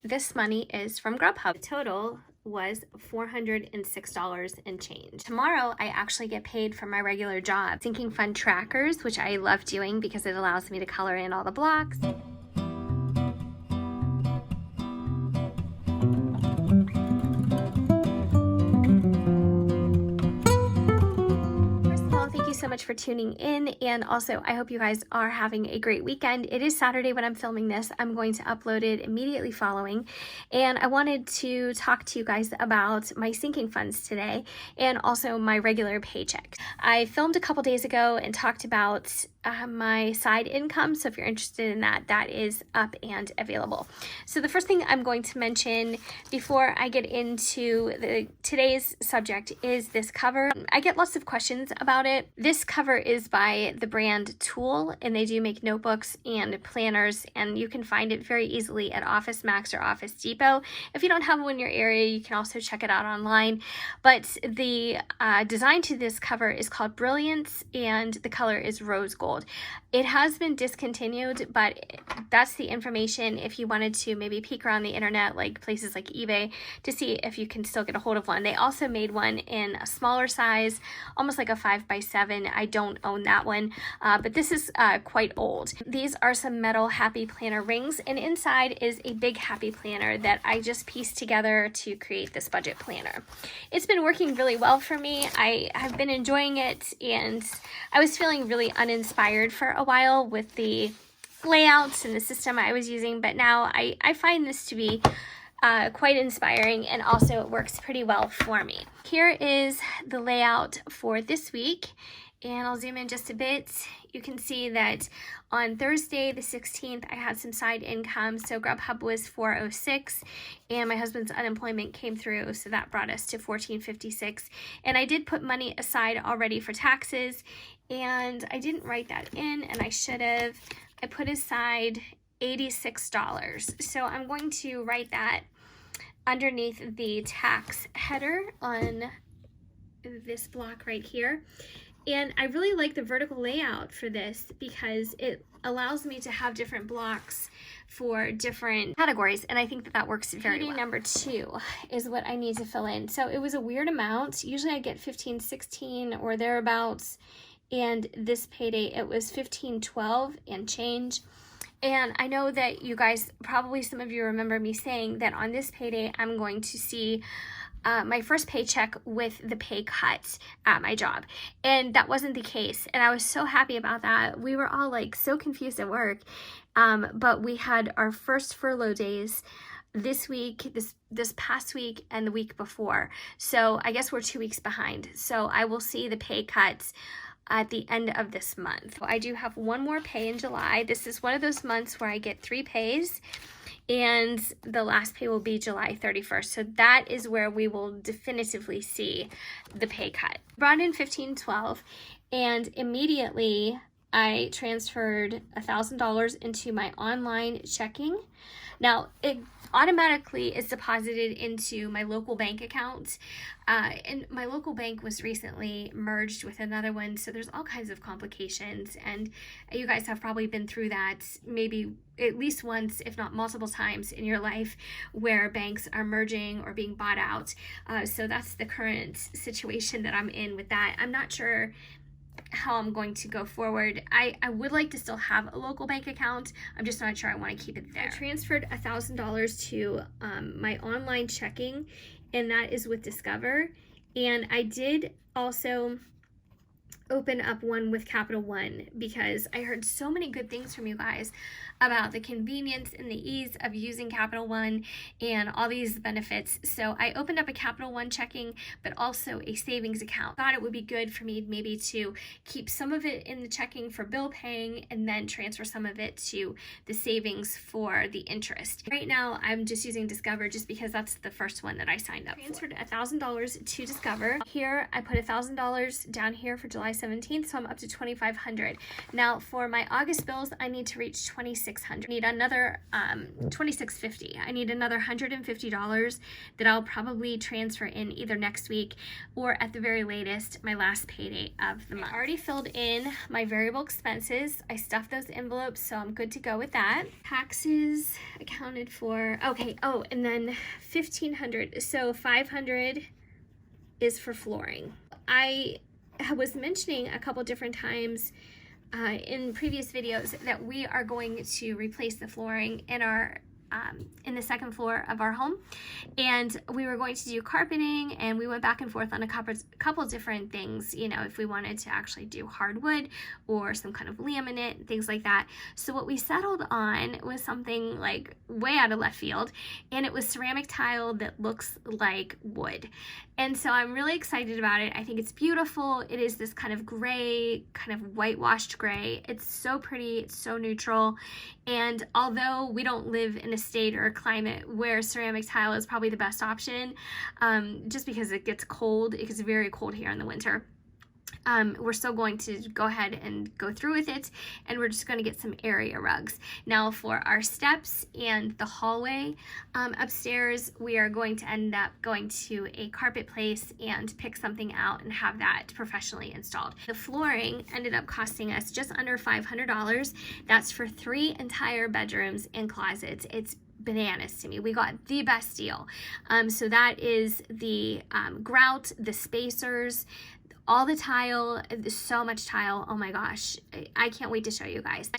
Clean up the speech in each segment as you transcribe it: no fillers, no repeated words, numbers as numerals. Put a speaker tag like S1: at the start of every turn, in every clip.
S1: This money is from Grubhub. The total was $406 and change. Tomorrow, I actually get paid for my regular job. Sinking fund trackers, which I love doing because it allows me to color in all the blocks. So much for tuning in, and also I hope you guys are having a great weekend. It is Saturday when I'm filming this. I'm going to upload it immediately following, and I wanted to talk to you guys about my sinking funds today and also my regular paycheck. I filmed a couple days ago and talked about my side income, so if you're interested in that, that is up and available. So the first thing I'm going to mention before I get into today's subject is this cover. I get lots of questions about it. This cover is by the brand Tool, and they do make notebooks and planners, and you can find it very easily at Office Max or Office Depot. If you don't have one in your area, you can also check it out online. But the design to this cover is called Brilliance, and the color is rose gold. It has been discontinued, but that's the information if you wanted to maybe peek around the internet, like places like eBay, to see if you can still get a hold of one. They also made one in a smaller size, almost like a 5x7. I don't own that one, but this is quite old. These are some metal Happy Planner rings, and inside is a big Happy Planner that I just pieced together to create this budget planner. It's been working really well for me. I have been enjoying it, and I was feeling really uninspired for a while with the layouts and the system I was using, but now I find this to be quite inspiring, and also it works pretty well for me. Here is the layout for this week, and I'll zoom in just a bit. You can see that on Thursday the 16th I had some side income, so Grubhub was $406, and my husband's unemployment came through, so that brought us to $1456. And I did put money aside already for taxes, and I didn't write that in, and I should have. I put aside $86, so I'm going to write that underneath the tax header on this block right here. And I really like the vertical layout for this because it allows me to have different blocks for different categories, and I think that works very well. Number 2 is what I need to fill in. So it was a weird amount. Usually I get 15, 16 or thereabouts, and this payday it was 15, 12 and change. And I know that you guys, probably some of you remember me saying that on this payday I'm going to see my first paycheck with the pay cut at my job, and that wasn't the case, and I was so happy about that. We were all like so confused at work, but we had our first furlough days this week, this past week, and the week before, so I guess we're 2 weeks behind. So I will see the pay cuts at the end of this month. I do have one more pay in July. This is one of those months where I get 3 pays, and the last pay will be July 31st. So that is where we will definitively see the pay cut. Brought in $15.12, and immediately I transferred $1,000 into my online checking. Now, it automatically is deposited into my local bank account, and my local bank was recently merged with another one, so there's all kinds of complications, and you guys have probably been through that maybe at least once, if not multiple times in your life, where banks are merging or being bought out. So that's the current situation that I'm in with that. I'm not sure how I'm going to go forward. I would like to still have a local bank account. I'm just not sure I want to keep it there. I transferred $1,000 to my online checking, and that is with Discover. And I did also open up one with Capital One because I heard so many good things from you guys about the convenience and the ease of using Capital One and all these benefits. So I opened up a Capital One checking, but also a savings account. Thought it would be good for me maybe to keep some of it in the checking for bill paying and then transfer some of it to the savings for the interest. Right now I'm just using Discover just because that's the first one that I signed up for. Transferred $1,000 to Discover. Here I put $1,000 down here for July July 17th, so I'm up to $2,500. Now for my August bills, I need to reach $2,600. I need another $2,650. I need another $150 that I'll probably transfer in either next week or at the very latest my last payday of the month. I already filled in my variable expenses. I stuffed those envelopes, so I'm good to go with that. Taxes accounted for. Okay, oh, and then $1,500. So $500 is for flooring. I was mentioning a couple different times in previous videos that we are going to replace the flooring in our in the second floor of our home, and we were going to do carpeting, and we went back and forth on a couple different things, you know, if we wanted to actually do hardwood or some kind of laminate, things like that. So what we settled on was something like way out of left field, and it was ceramic tile that looks like wood. And so I'm really excited about it. I think it's beautiful. It is this kind of gray, kind of whitewashed gray. It's so pretty, it's so neutral. And although we don't live in a state or a climate where ceramic tile is probably the best option, just because it gets cold, it gets very cold here in the winter. We're still going to go ahead and go through with it, and we're just going to get some area rugs. Now for our steps and the hallway upstairs, we are going to end up going to a carpet place and pick something out and have that professionally installed. The flooring ended up costing us just under $500. That's for 3 entire bedrooms and closets. It's bananas to me. We got the best deal. So that is the grout, the spacers, all the tile, so much tile. Oh my gosh, I can't wait to show you guys.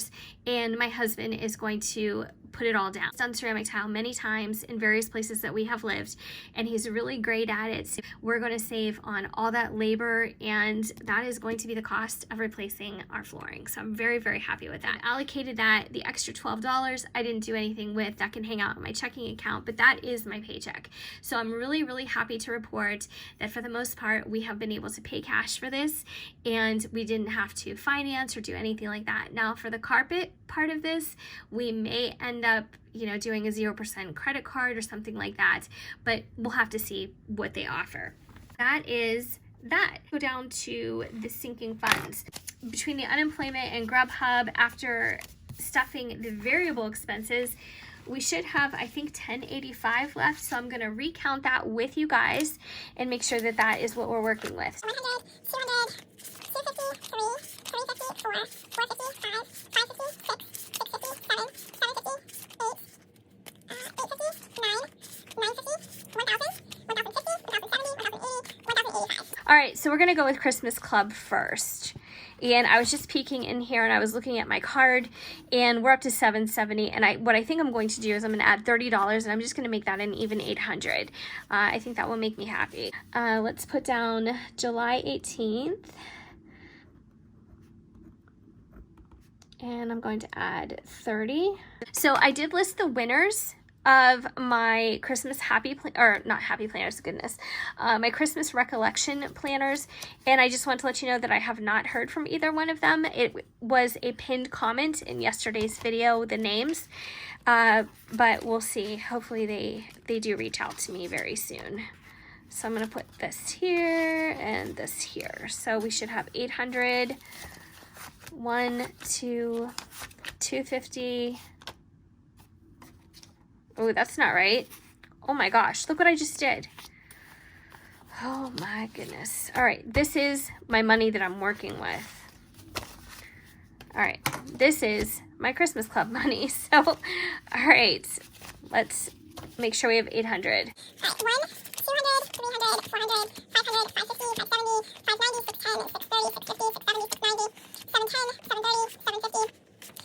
S1: And my husband is going to put it all down. He's done ceramic tile many times in various places that we have lived, and he's really great at it. So we're going to save on all that labor, and that is going to be the cost of replacing our flooring. So I'm very, very happy with that. I allocated that, the extra $12, I didn't do anything with. That can hang out in my checking account, but that is my paycheck. So I'm really, really happy to report that for the most part, we have been able to pay cash for this, and we didn't have to finance or do anything like that. Now for the carpet part of this, we may end up, you know, doing a 0% credit card or something like that, but we'll have to see what they offer. That is that. Go down to the sinking funds. Between the unemployment and Grubhub, after stuffing the variable expenses, we should have, I think, $10.85 left. So I'm going to recount that with you guys and make sure that that is what we're working with.
S2: 100, 200, 250, 3, 350, 4, 450, 5, 550, 6, 650, 7, 750, 8, 850, 9, 950, 1,000, 1,050, 1,070, 1,080, 1,085.
S1: All right, so we're going to go with Christmas Club first. And I was just peeking in here and I was looking at my card, and we're up to $770. And what I think I'm going to do is I'm going to add $30, and I'm just going to make that an even $800. I think that will make me happy. Let's put down July 18th. And I'm going to add 30. So I did list the winners of my Christmas my Christmas recollection planners, and I just want to let you know that I have not heard from either one of them. It was a pinned comment in yesterday's video, the names, but we'll see. Hopefully they do reach out to me very soon. So I'm going to put this here and this here. So we should have 800, 1, 2, 250. Oh, that's not right. Oh my gosh, look what I just did. Oh my goodness. All right, this is my money that I'm working with. All right, this is my Christmas Club money. So, all right, let's make sure we have 800.
S2: 1, 200, 300, 400, 500, 550, 570, 590, 610, 630, 650, 670, 690, 710, 730, 750,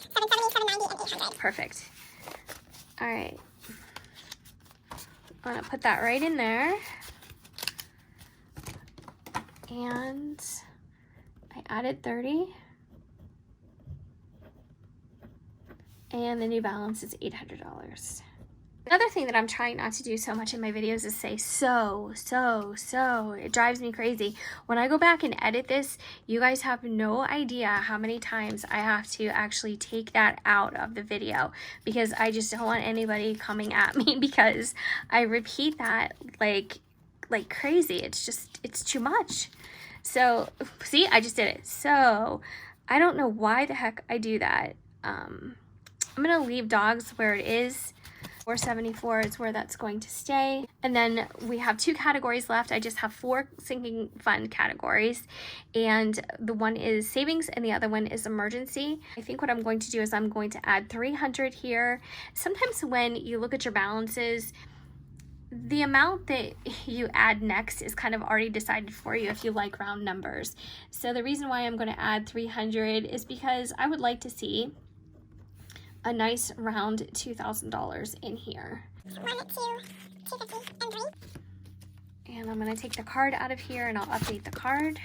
S2: 770, 790, and 800.
S1: Perfect. All right. I'm going to put that right in there. And I added 30. And the new balance is $800. Another thing that I'm trying not to do so much in my videos is say so. It drives me crazy. When I go back and edit this, you guys have no idea how many times I have to actually take that out of the video, because I just don't want anybody coming at me because I repeat that like crazy. It's too much. So see, I just did it. So I don't know why the heck I do that. I'm gonna leave dogs where it is. 474 is where that's going to stay. And then we have 2 categories left. I just have 4 sinking fund categories, and the one is savings and the other one is emergency. I think what I'm going to do is I'm going to add 300 here. Sometimes when you look at your balances, the amount that you add next is kind of already decided for you if you like round numbers. So the reason why I'm going to add 300 is because I would like to see a nice round $2,000 in here.
S2: 1, 2, 250, and 3.
S1: And I'm going to take the card out of here and I'll update the card.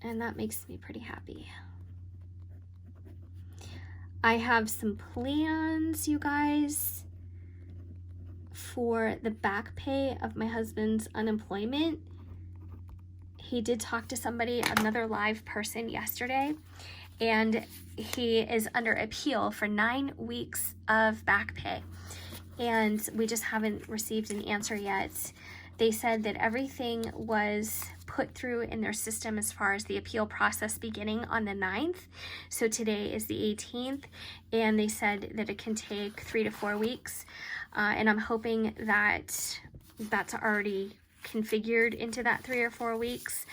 S1: And that makes me pretty happy. I have some plans, you guys, for the back pay of my husband's unemployment. He did talk to somebody, another live person yesterday, and he is under appeal for 9 weeks of back pay, and we just haven't received an answer yet. They said that everything was put through in their system as far as the appeal process beginning on the 9th. So today is the 18th, and they said that it can take 3 to 4 weeks. And I'm hoping that that's already configured into that 3 or 4 weeks.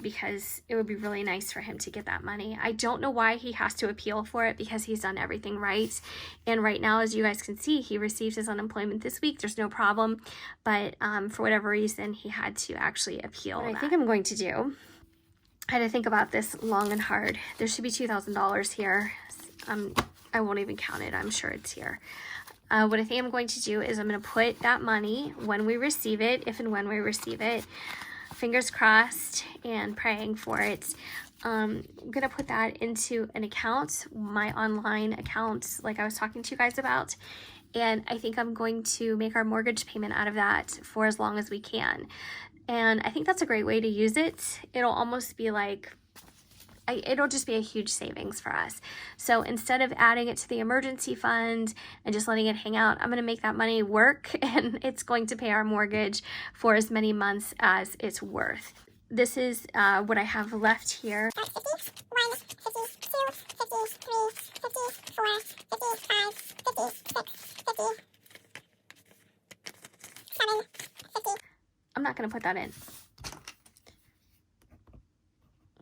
S1: Because it would be really nice for him to get that money. I don't know why he has to appeal for it, because he's done everything right. And right now, as you guys can see, he received his unemployment this week. There's no problem. But for whatever reason, he had to actually appeal. What I think I'm going to do, I had to think about this long and hard. There should be $2,000 here. I won't even count it. I'm sure it's here. What I think I'm going to do is I'm going to put that money when we receive it, if and when we receive it, fingers crossed and praying for it. I'm gonna put that into an account, my online account, like I was talking to you guys about, and I think I'm going to make our mortgage payment out of that for as long as we can. And I think that's a great way to use it. It'll almost be like, it'll just be a huge savings for us. So instead of adding it to the emergency fund and just letting it hang out, I'm going to make that money work, and it's going to pay our mortgage for as many months as it's worth. This is what I have left here.
S2: 50, 1, 50, 2, 50, 3, 50, 4, 55, 56, 50, 7, 50.
S1: I'm not going to put that in.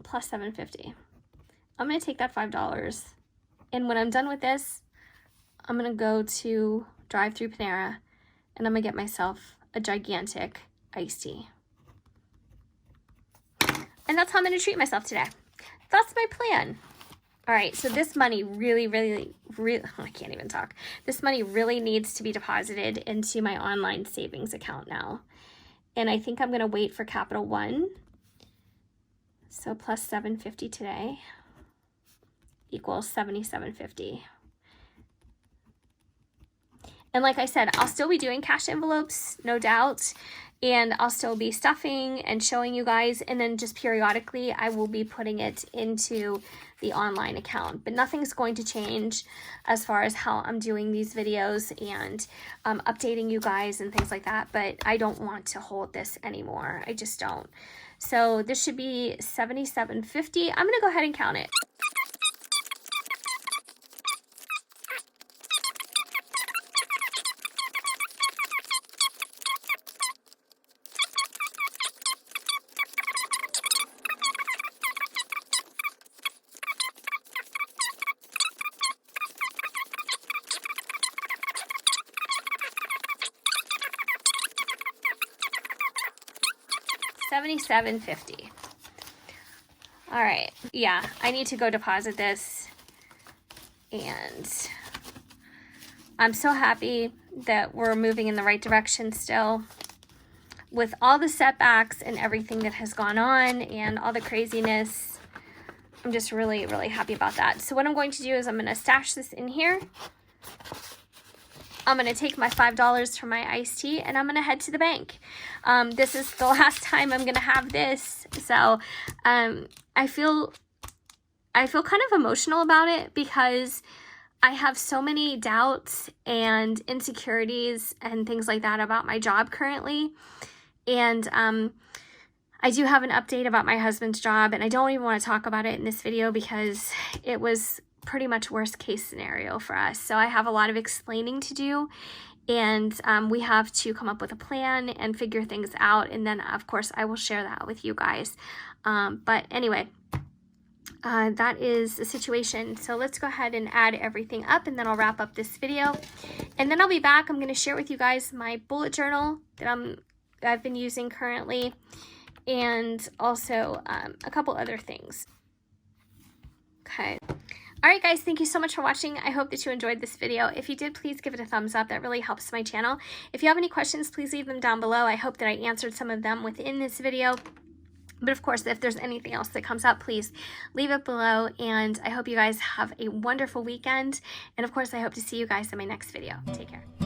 S1: Plus $7.50. I'm going to take that $5, and when I'm done with this, I'm going to go to drive-through Panera, and I'm going to get myself a gigantic iced tea. And that's how I'm going to treat myself today. That's my plan. All right, so this money really, I can't even talk. This money really needs to be deposited into my online savings account now. And I think I'm going to wait for Capital One. So plus $7.50 today equals $77.50. And like I said, I'll still be doing cash envelopes, no doubt. And I'll still be stuffing and showing you guys. And then just periodically, I will be putting it into the online account. But nothing's going to change as far as how I'm doing these videos and updating you guys and things like that. But I don't want to hold this anymore. I just don't. So this should be $77.50. I'm going to go ahead and count it. $77.50. All right, yeah, I need to go deposit this, and I'm so happy that we're moving in the right direction still. With all the setbacks and everything that has gone on and all the craziness, I'm just really happy about that. So what I'm going to do is I'm going to stash this in here. I'm going to take my $5 for my iced tea, and I'm going to head to the bank. This is the last time I'm going to have this. So I feel kind of emotional about it, because I have so many doubts and insecurities and things like that about my job currently. And I do have an update about my husband's job, and I don't even want to talk about it in this video because it was pretty much worst case scenario for us. So I have a lot of explaining to do, and we have to come up with a plan and figure things out, and then of course I will share that with you guys. But anyway, that is the situation. So let's go ahead and add everything up, and then I'll wrap up this video, and then I'll be back. I'm going to share with you guys my bullet journal that I've been using currently, and also a couple other things. Okay. All right, guys, thank you so much for watching. I hope that you enjoyed this video. If you did, please give it a thumbs up. That really helps my channel. If you have any questions, please leave them down below. I hope that I answered some of them within this video. But of course, if there's anything else that comes up, please leave it below. And I hope you guys have a wonderful weekend. And of course, I hope to see you guys in my next video. Take care.